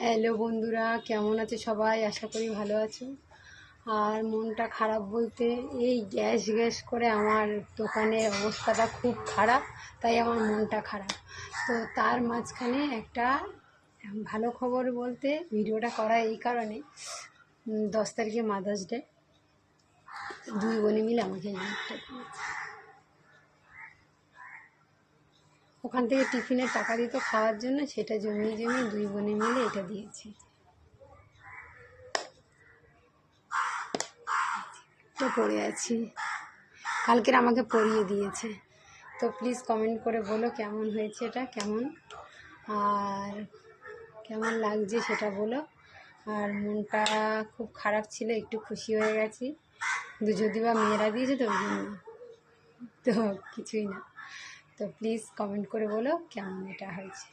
Hello বন্ধুরা, কেমন আছে সবাই? আশা করি ভালো আছো। আর মনটা খারাপ বলতে এই গ্যাস গ্যাস করে আমার দোকানের অবস্থাটা খুব খারাপ, তাই আমার মনটা খারাপ। তো তার মাঝখানে একটা ভালো খবর বলতে ভিডিওটা করা এই কারণে, 10 তারিখে মাদার্স ডে, দুই বোনে মিলে আমাকে এই গিফটটা দিয়েছে। ওখান থেকে টিফিনের টাকা দিত খাওয়ার জন্য, সেটা জমিয়ে জমিয়ে দুই বোনে মিলে এটা দিয়েছে। পড়ে আছি, কালকের আমাকে পরিয়ে দিয়েছে। তো প্লিজ কমেন্ট করে বলো কেমন হয়েছে, এটা কেমন আর কেমন লাগছে সেটা বলো। আর মনটা খুব খারাপ ছিল, একটু খুশি হয়ে গেছি, যদি বা মেয়েরা দিয়েছে তো ওই জন্য, তো কিছুই না। তো প্লিজ কমেন্ট করে বলো কেমন এটা হয়েছে।